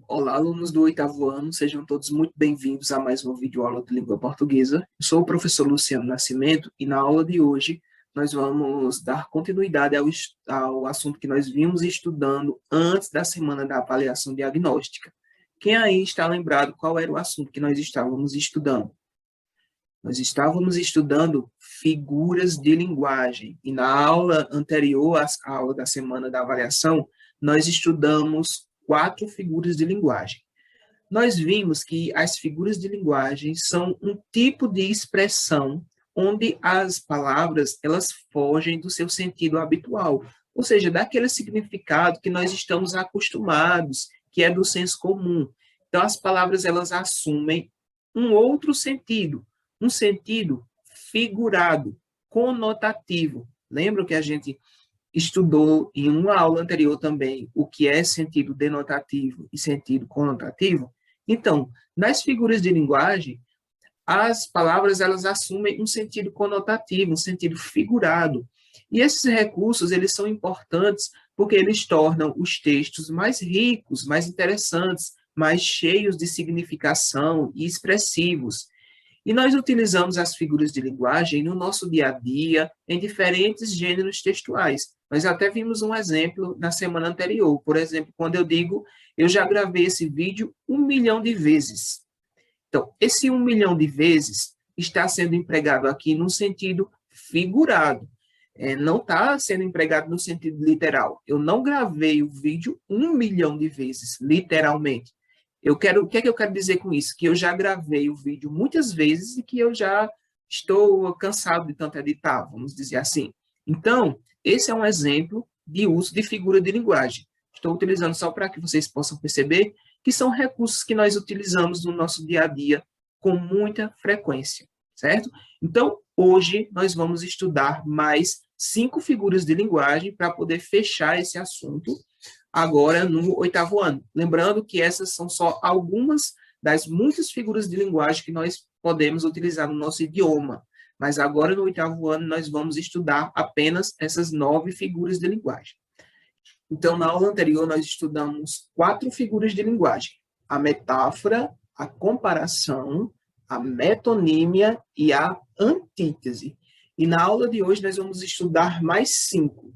Olá, alunos do oitavo ano, sejam todos muito bem-vindos a mais uma videoaula de língua portuguesa. Eu sou o professor Luciano Nascimento e na aula de hoje nós vamos dar continuidade ao assunto que nós vimos estudando antes da semana da avaliação diagnóstica. Quem aí está lembrado qual era o assunto que nós estávamos estudando? Nós estávamos estudando figuras de linguagem e na aula anterior à aula da semana da avaliação, nós estudamos 4 figuras de linguagem. Nós vimos que as figuras de linguagem são um tipo de expressão onde as palavras elas fogem do seu sentido habitual, ou seja, daquele significado que nós estamos acostumados, que é do senso comum. Então, as palavras elas assumem um outro sentido, um sentido figurado, conotativo. Lembra que a gente estudou em uma aula anterior também o que é sentido denotativo e sentido conotativo? Então, nas figuras de linguagem, as palavras elas assumem um sentido conotativo, um sentido figurado. E esses recursos eles são importantes porque eles tornam os textos mais ricos, mais interessantes, mais cheios de significação e expressivos. E nós utilizamos as figuras de linguagem no nosso dia a dia, em diferentes gêneros textuais. Nós até vimos um exemplo na semana anterior. Por exemplo, quando eu digo, eu já gravei esse vídeo 1 milhão de vezes. Então, esse 1 milhão de vezes está sendo empregado aqui no sentido figurado. Não está sendo empregado no sentido literal. Eu não gravei o vídeo 1 milhão de vezes, literalmente. O que é que eu quero dizer com isso? Que eu já gravei o vídeo muitas vezes e que eu já estou cansado de tanto editar, vamos dizer assim. Então, esse é um exemplo de uso de figura de linguagem. Estou utilizando só para que vocês possam perceber que são recursos que nós utilizamos no nosso dia a dia com muita frequência, certo? Então, hoje nós vamos estudar mais 5 figuras de linguagem para poder fechar esse assunto agora no oitavo ano. Lembrando que essas são só algumas das muitas figuras de linguagem que nós podemos utilizar no nosso idioma. Mas agora no oitavo ano nós vamos estudar apenas essas 9 figuras de linguagem. Então, na aula anterior nós estudamos 4 figuras de linguagem: a metáfora, a comparação, a metonímia e a antítese. E na aula de hoje nós vamos estudar mais 5: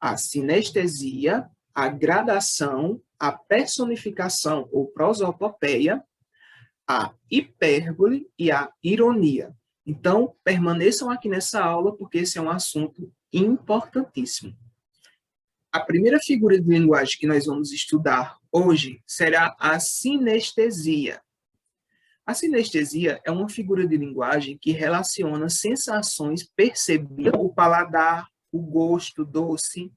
a sinestesia, a gradação, a personificação ou prosopopeia, a hipérbole e a ironia. Então, permaneçam aqui nessa aula, porque esse é um assunto importantíssimo. A primeira figura de linguagem que nós vamos estudar hoje será a sinestesia. A sinestesia é uma figura de linguagem que relaciona sensações percebidas, o paladar, o gosto doce,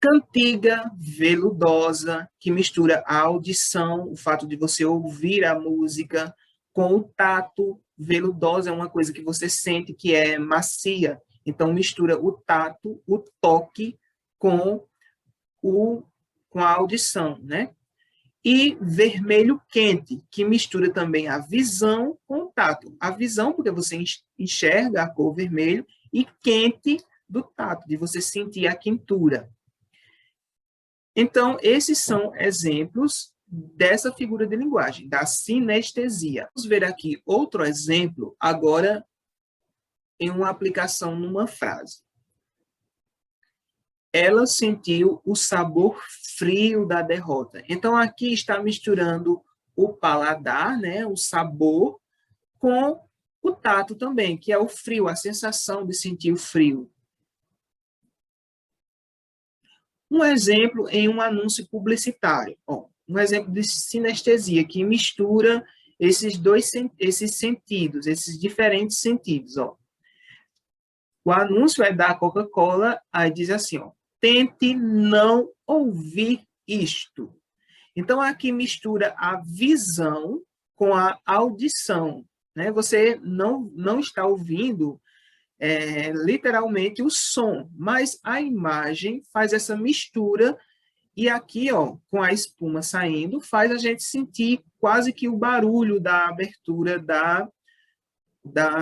cantiga, veludosa, que mistura a audição, o fato de você ouvir a música, com o tato. Veludosa é uma coisa que você sente que é macia, então mistura o tato, o toque, com a audição, né? E vermelho quente, que mistura também a visão com o tato. A visão, porque você enxerga a cor vermelho, e quente do tato, de você sentir a quentura. Então, esses são exemplos dessa figura de linguagem, da sinestesia. Vamos ver aqui outro exemplo, agora em uma aplicação numa frase. Ela sentiu o sabor frio da derrota. Então, aqui está misturando o paladar, né, o sabor, com o tato também, que é o frio, a sensação de sentir o frio. Um exemplo em um anúncio publicitário. Um exemplo de sinestesia, que mistura esses sentidos, esses diferentes sentidos. O anúncio é da Coca-Cola, aí diz assim, tente não ouvir isto. Então, aqui mistura a visão com a audição, né? Você não está ouvindo literalmente o som, mas a imagem faz essa mistura e aqui, com a espuma saindo, faz a gente sentir quase que o barulho da abertura da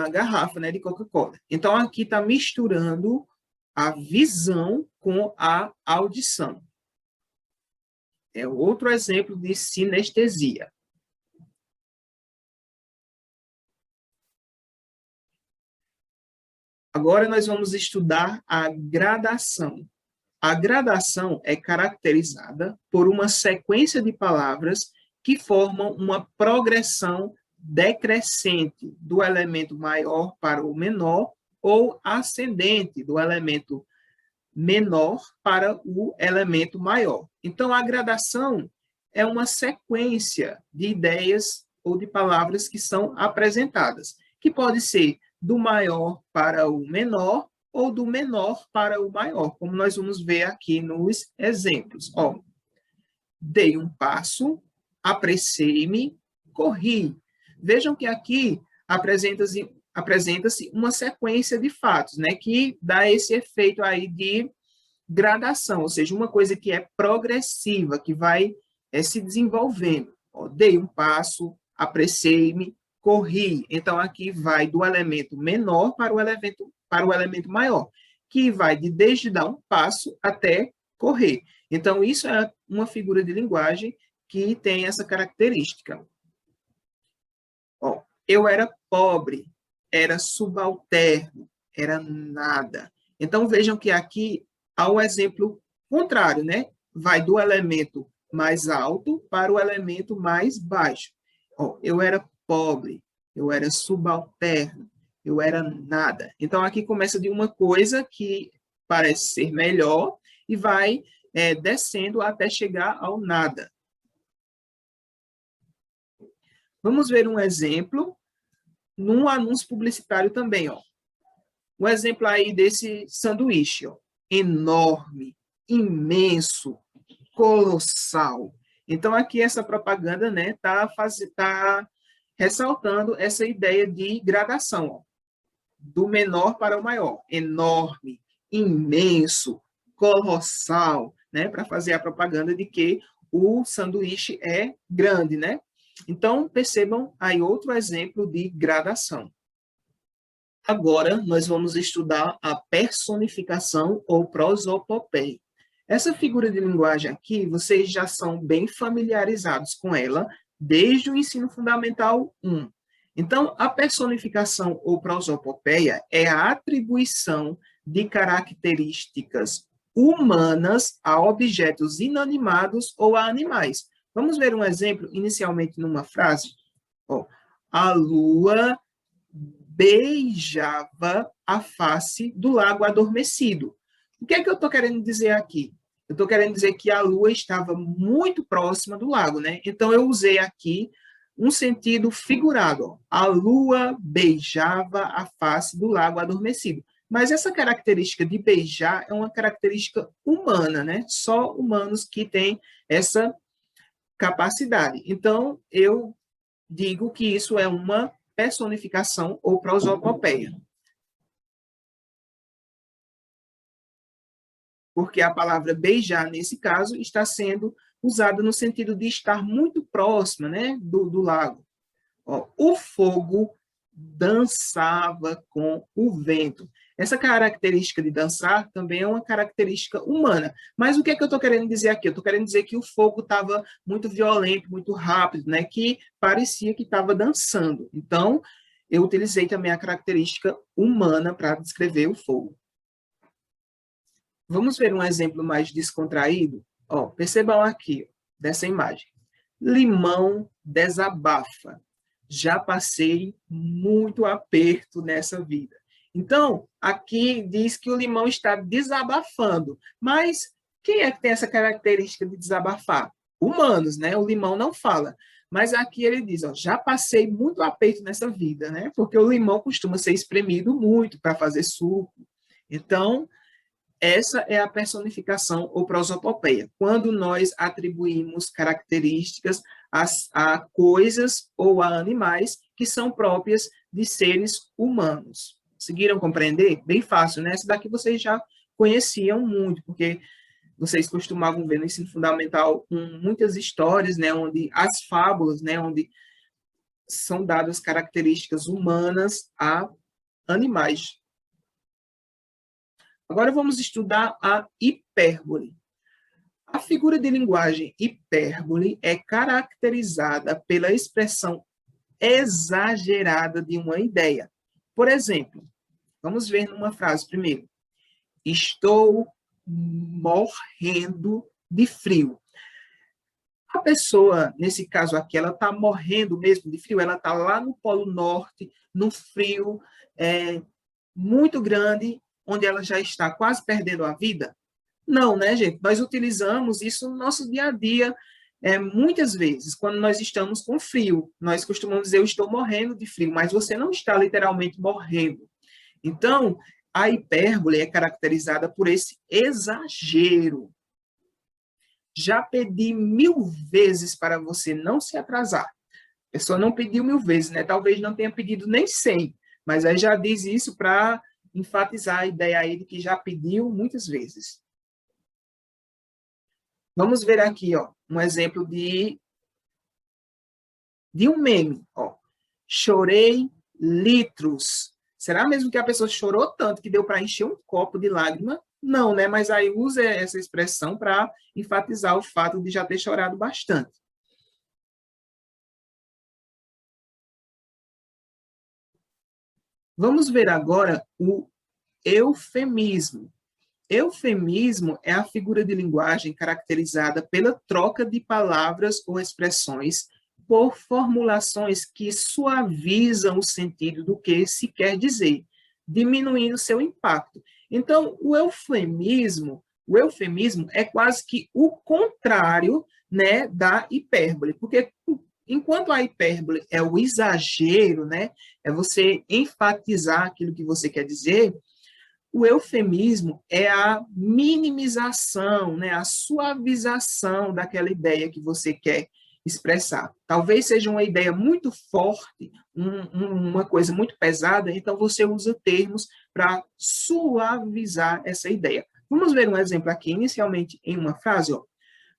garrafa, né, de Coca-Cola. Então, aqui está misturando a visão com a audição. É outro exemplo de sinestesia. Agora nós vamos estudar a gradação. A gradação é caracterizada por uma sequência de palavras que formam uma progressão decrescente do elemento maior para o menor ou ascendente do elemento menor para o elemento maior. Então, a gradação é uma sequência de ideias ou de palavras que são apresentadas, que pode ser do maior para o menor ou do menor para o maior, como nós vamos ver aqui nos exemplos. Ó, dei um passo, apressei-me, corri. Vejam que aqui apresenta-se uma sequência de fatos, né, que dá esse efeito aí de gradação, ou seja, uma coisa que é progressiva, que vai se desenvolvendo. Ó, dei um passo, apressei-me, corri. Então, aqui vai do elemento menor para o elemento maior, que vai desde dar um passo até correr. Então, isso é uma figura de linguagem que tem essa característica. Ó, eu era pobre, era subalterno, era nada. Então, vejam que aqui há um exemplo contrário, né? Vai do elemento mais alto para o elemento mais baixo. Ó, eu era pobre, eu era subalterno, eu era nada. Então, aqui começa de uma coisa que parece ser melhor e vai descendo até chegar ao nada. Vamos ver um exemplo num anúncio publicitário também, ó. Um exemplo aí desse sanduíche, ó. Enorme, imenso, colossal. Então, aqui essa propaganda, né, tá ressaltando essa ideia de gradação, ó, do menor para o maior. Enorme, imenso, colossal, né, para fazer a propaganda de que o sanduíche é grande, né? Então, percebam aí outro exemplo de gradação. Agora, nós vamos estudar a personificação ou prosopopeia. Essa figura de linguagem aqui, vocês já são bem familiarizados com ela desde o ensino fundamental 1. Então, a personificação ou prosopopeia é a atribuição de características humanas a objetos inanimados ou a animais. Vamos ver um exemplo, inicialmente numa frase. Ó, a lua beijava a face do lago adormecido. O que é que eu estou querendo dizer aqui? Eu estou querendo dizer que a lua estava muito próxima do lago, né? Então, eu usei aqui um sentido figurado. Ó. A lua beijava a face do lago adormecido. Mas essa característica de beijar é uma característica humana, né? Só humanos que têm essa capacidade. Então, eu digo que isso é uma personificação ou prosopopeia. Porque a palavra beijar, nesse caso, está sendo usada no sentido de estar muito próxima, né, do lago. Ó, o fogo dançava com o vento. Essa característica de dançar também é uma característica humana. Mas o que é que eu estou querendo dizer aqui? Eu estou querendo dizer que o fogo estava muito violento, muito rápido, né? Que parecia que estava dançando. Então, eu utilizei também a característica humana para descrever o fogo. Vamos ver um exemplo mais descontraído? Ó, percebam aqui, dessa imagem. Limão desabafa. Já passei muito aperto nessa vida. Então, aqui diz que o limão está desabafando. Mas quem é que tem essa característica de desabafar? Humanos, né? O limão não fala. Mas aqui ele diz, ó, já passei muito aperto nessa vida, né? Porque o limão costuma ser espremido muito para fazer suco. Então, essa é a personificação ou prosopopeia, quando nós atribuímos características a coisas ou a animais que são próprias de seres humanos. Conseguiram compreender? Bem fácil, né? Essa daqui vocês já conheciam muito, porque vocês costumavam ver no ensino fundamental muitas histórias, né, onde as fábulas, né, onde são dadas características humanas a animais. Agora vamos estudar a hipérbole. A figura de linguagem hipérbole é caracterizada pela expressão exagerada de uma ideia. Por exemplo, vamos ver numa frase primeiro. Estou morrendo de frio. A pessoa, nesse caso aqui, ela está morrendo mesmo de frio, ela está lá no Polo Norte, no frio muito grande, onde ela já está quase perdendo a vida? Não, né, gente? Nós utilizamos isso no nosso dia a dia, muitas vezes, quando nós estamos com frio. Nós costumamos dizer, eu estou morrendo de frio, mas você não está literalmente morrendo. Então, a hipérbole é caracterizada por esse exagero. Já pedi 1000 vezes para você não se atrasar. A pessoa não pediu 1000 vezes, né? Talvez não tenha pedido nem 100, mas aí já diz isso para enfatizar a ideia aí de que já pediu muitas vezes. Vamos ver aqui, ó, um exemplo de um meme. Ó. Chorei litros. Será mesmo que a pessoa chorou tanto que deu para encher um copo de lágrima? Não, né? Mas aí usa essa expressão para enfatizar o fato de já ter chorado bastante. Vamos ver agora o eufemismo. Eufemismo é a figura de linguagem caracterizada pela troca de palavras ou expressões por formulações que suavizam o sentido do que se quer dizer, diminuindo seu impacto. Então, o eufemismo é quase que o contrário, né, da hipérbole, porque enquanto a hipérbole é o exagero, né, é você enfatizar aquilo que você quer dizer, o eufemismo é a minimização, né, a suavização daquela ideia que você quer expressar. Talvez seja uma ideia muito forte, uma coisa muito pesada, então você usa termos para suavizar essa ideia. Vamos ver um exemplo aqui, inicialmente em uma frase. Ó.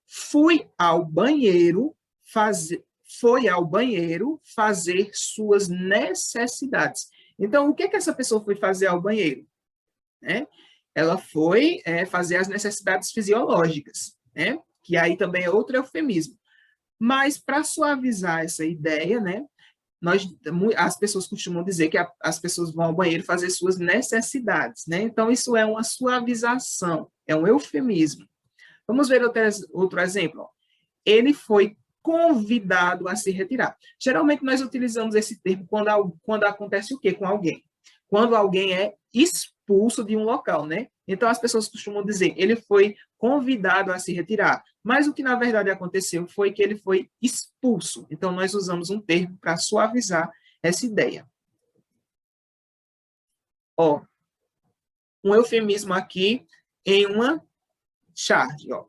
Foi ao banheiro fazer suas necessidades. Então, o que essa pessoa foi fazer ao banheiro? Né? Ela foi fazer as necessidades fisiológicas, né? Que aí também é outro eufemismo. Mas, para suavizar essa ideia, né, as pessoas costumam dizer que as pessoas vão ao banheiro fazer suas necessidades. Né? Então, isso é uma suavização, é um eufemismo. Vamos ver outro exemplo. Ele foi convidado a se retirar. Geralmente, nós utilizamos esse termo quando acontece o quê com alguém? Quando alguém é expulso de um local, né? Então, as pessoas costumam dizer, ele foi convidado a se retirar. Mas o que, na verdade, aconteceu foi que ele foi expulso. Então, nós usamos um termo para suavizar essa ideia. Ó, um eufemismo aqui em uma charge, ó.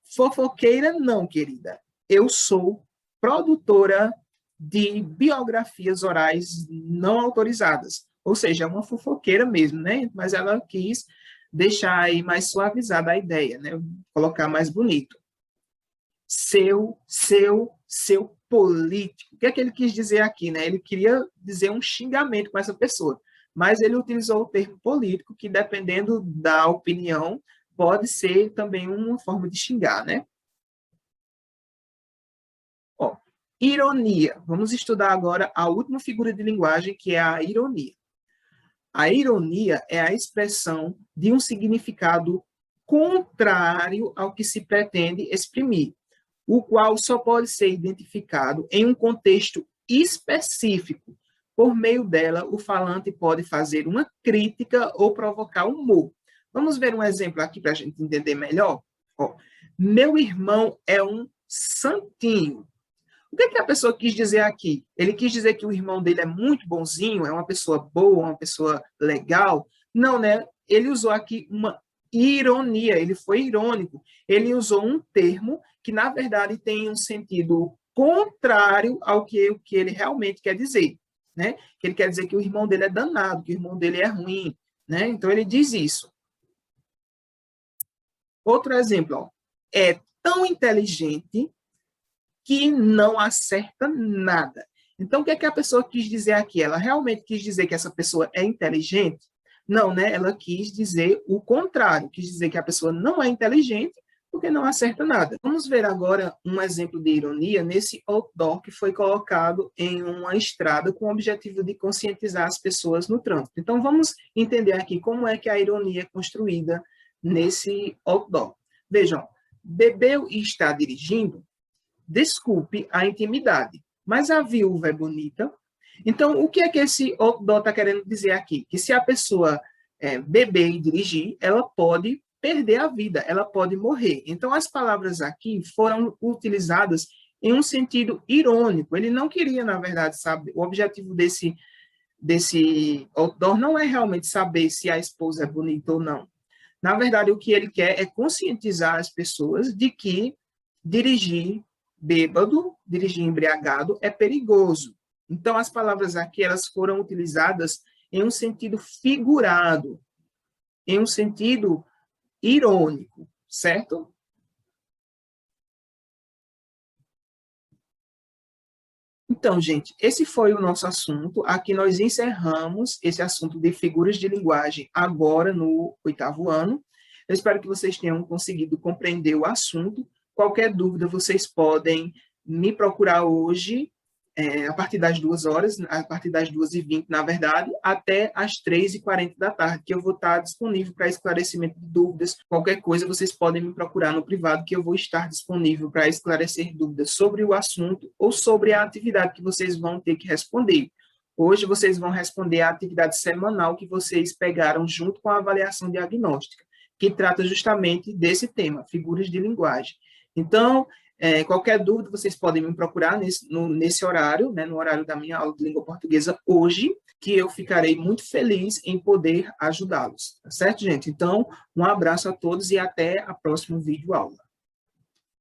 Fofoqueira não, querida. Eu sou produtora de biografias orais não autorizadas. Ou seja, é uma fofoqueira mesmo, né? Mas ela quis deixar aí mais suavizada a ideia, né? Colocar mais bonito. Seu político. O que é que ele quis dizer aqui, né? Ele queria dizer um xingamento com essa pessoa, mas ele utilizou o termo político, que dependendo da opinião, pode ser também uma forma de xingar, né? Ó, ironia. Vamos estudar agora a última figura de linguagem, que é a ironia. A ironia é a expressão de um significado contrário ao que se pretende exprimir, o qual só pode ser identificado em um contexto específico. Por meio dela, o falante pode fazer uma crítica ou provocar humor. Vamos ver um exemplo aqui para a gente entender melhor? Ó, meu irmão é um santinho. O que a pessoa quis dizer aqui? Ele quis dizer que o irmão dele é muito bonzinho, é uma pessoa boa, uma pessoa legal? Não, né? Ele usou aqui uma ironia, ele foi irônico. Ele usou um termo que, na verdade, tem um sentido contrário ao que ele realmente quer dizer. Né? Que ele quer dizer que o irmão dele é danado, que o irmão dele é ruim. Né? Então, ele diz isso. Outro exemplo, ó, é tão inteligente que não acerta nada. Então, o que é que a pessoa quis dizer aqui? Ela realmente quis dizer que essa pessoa é inteligente? Não, né? Ela quis dizer o contrário, quis dizer que a pessoa não é inteligente, porque não acerta nada. Vamos ver agora um exemplo de ironia nesse outdoor que foi colocado em uma estrada com o objetivo de conscientizar as pessoas no trânsito. Então, vamos entender aqui como é que a ironia é construída nesse outdoor. Vejam, bebeu e está dirigindo? Desculpe a intimidade, mas a viúva é bonita? Então, o que é que esse outdoor está querendo dizer aqui? Que se a pessoa beber e dirigir, ela pode perder a vida, ela pode morrer. Então, as palavras aqui foram utilizadas em um sentido irônico. Ele não queria, na verdade, saber. O objetivo desse outdoor não é realmente saber se a esposa é bonita ou não. Na verdade, o que ele quer é conscientizar as pessoas de que dirigir bêbado, dirigir embriagado é perigoso. Então, as palavras aqui elas foram utilizadas em um sentido figurado, em um sentido irônico, certo? Então, gente, esse foi o nosso assunto. Aqui nós encerramos esse assunto de figuras de linguagem agora no 8º ano. Eu espero que vocês tenham conseguido compreender o assunto. Qualquer dúvida, vocês podem me procurar hoje, a partir das 2 horas, a partir das 2h20, na verdade, até as 3h40 da tarde, que eu vou estar disponível para esclarecimento de dúvidas. Qualquer coisa, vocês podem me procurar no privado, que eu vou estar disponível para esclarecer dúvidas sobre o assunto ou sobre a atividade que vocês vão ter que responder. Hoje, vocês vão responder a atividade semanal que vocês pegaram junto com a avaliação diagnóstica, que trata justamente desse tema, figuras de linguagem. Então, qualquer dúvida, vocês podem me procurar nesse horário, né, no horário da minha aula de língua portuguesa hoje, que eu ficarei muito feliz em poder ajudá-los. Tá certo, gente? Então, um abraço a todos e até a próxima videoaula.